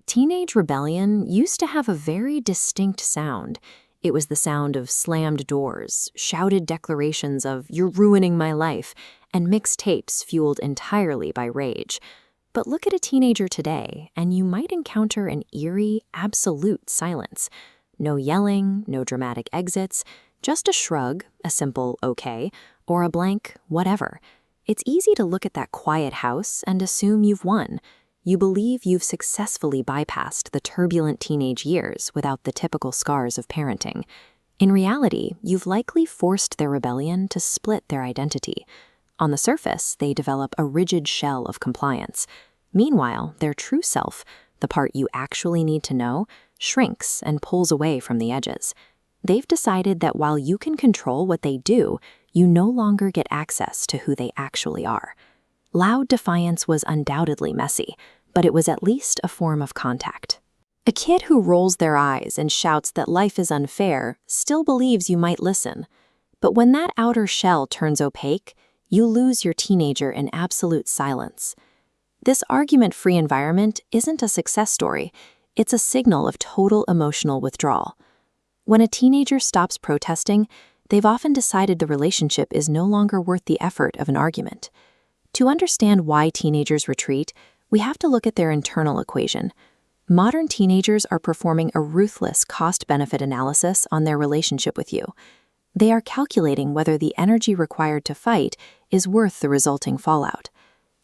Teenage rebellion used to have a very distinct sound. It was the sound of slammed doors, shouted declarations of, "You're ruining my life," and mixed tapes fueled entirely by rage. But look at a teenager today, and you might encounter an eerie, absolute silence. No yelling, no dramatic exits, just a shrug, a simple okay, or a blank whatever. It's easy to look at that quiet house and assume you've won. You believe you've successfully bypassed the turbulent teenage years without the typical scars of parenting. In reality, you've likely forced their rebellion to split their identity. On the surface, they develop a rigid shell of compliance. Meanwhile, their true self, the part you actually need to know, shrinks and pulls away from the edges. They've decided that while you can control what they do, you no longer get access to who they actually are. Loud defiance was undoubtedly messy, but it was at least a form of contact. A kid who rolls their eyes and shouts that life is unfair still believes you might listen. But when that outer shell turns opaque, you lose your teenager in absolute silence. This argument-free environment isn't a success story, it's a signal of total emotional withdrawal. When a teenager stops protesting, they've often decided the relationship is no longer worth the effort of an argument. To understand why teenagers retreat, we have to look at their internal equation. Modern teenagers are performing a ruthless cost-benefit analysis on their relationship with you. They are calculating whether the energy required to fight is worth the resulting fallout.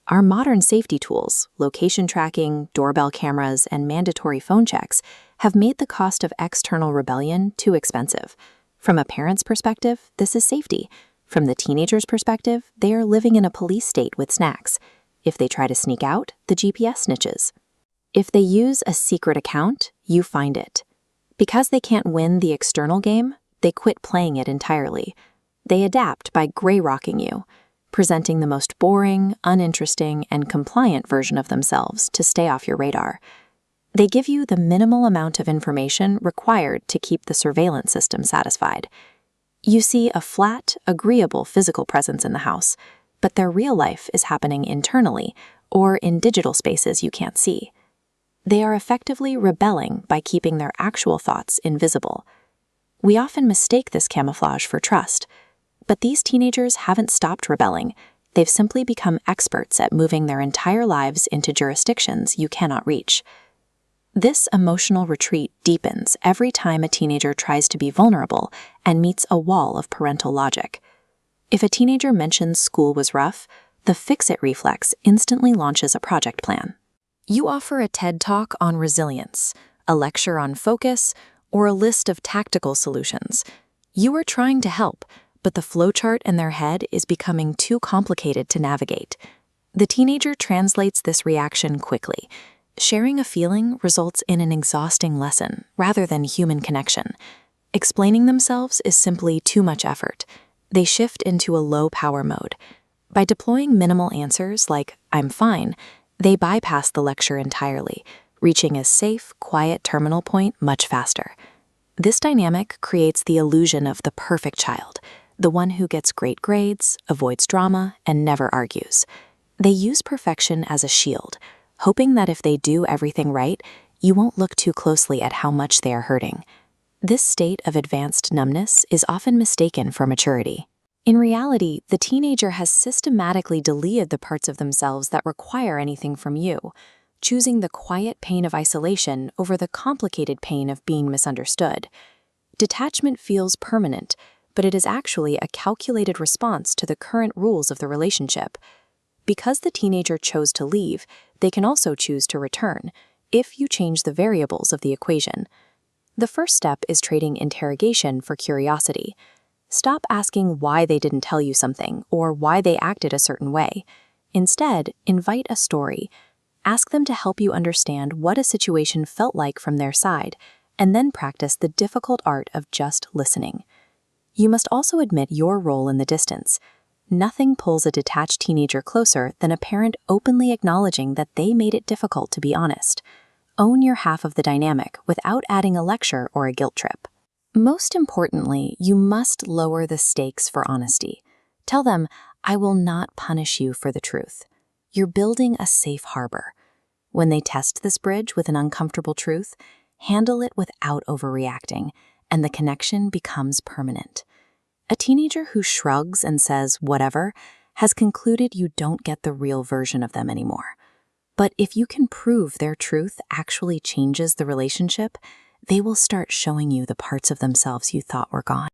Our modern safety tools, location tracking, doorbell cameras, and mandatory phone checks, have made the cost of external rebellion too expensive. From a parent's perspective, this is safety. From the teenager's perspective, they are living in a police state with snacks. If they try to sneak out, the GPS snitches. If they use a secret account, you find it. Because they can't win the external game, they quit playing it entirely. They adapt by gray-rocking you, presenting the most boring, uninteresting, and compliant version of themselves to stay off your radar. They give you the minimal amount of information required to keep the surveillance system satisfied. You see a flat, agreeable physical presence in the house, but their real life is happening internally or in digital spaces you can't see. They are effectively rebelling by keeping their actual thoughts invisible. We often mistake this camouflage for trust, but these teenagers haven't stopped rebelling. They've simply become experts at moving their entire lives into jurisdictions you cannot reach. This emotional retreat deepens every time a teenager tries to be vulnerable and meets a wall of parental logic. If a teenager mentions school was rough, the fix-it reflex instantly launches a project plan. You offer a TED Talk on resilience, a lecture on focus, or a list of tactical solutions. You are trying to help, but the flowchart in their head is becoming too complicated to navigate. The teenager translates this reaction quickly. Sharing a feeling results in an exhausting lesson rather than human connection. Explaining themselves is simply too much effort. They shift into a low-power mode. By deploying minimal answers like, "I'm fine," they bypass the lecture entirely, reaching a safe, quiet terminal point much faster. This dynamic creates the illusion of the perfect child, the one who gets great grades, avoids drama, and never argues. They use perfection as a shield, hoping that if they do everything right, you won't look too closely at how much they are hurting. This state of advanced numbness is often mistaken for maturity. In reality, the teenager has systematically deleted the parts of themselves that require anything from you, choosing the quiet pain of isolation over the complicated pain of being misunderstood. Detachment feels permanent, but it is actually a calculated response to the current rules of the relationship. Because the teenager chose to leave, they can also choose to return, if you change the variables of the equation. The first step is trading interrogation for curiosity. Stop asking why they didn't tell you something or why they acted a certain way. Instead, invite a story. Ask them to help you understand what a situation felt like from their side, and then practice the difficult art of just listening. You must also admit your role in the distance. Nothing pulls a detached teenager closer than a parent openly acknowledging that they made it difficult to be honest. Own your half of the dynamic without adding a lecture or a guilt trip. Most importantly, you must lower the stakes for honesty. Tell them, "I will not punish you for the truth." You're building a safe harbor. When they test this bridge with an uncomfortable truth, handle it without overreacting, and the connection becomes permanent. A teenager who shrugs and says whatever has concluded you don't get the real version of them anymore. But if you can prove their truth actually changes the relationship, they will start showing you the parts of themselves you thought were gone.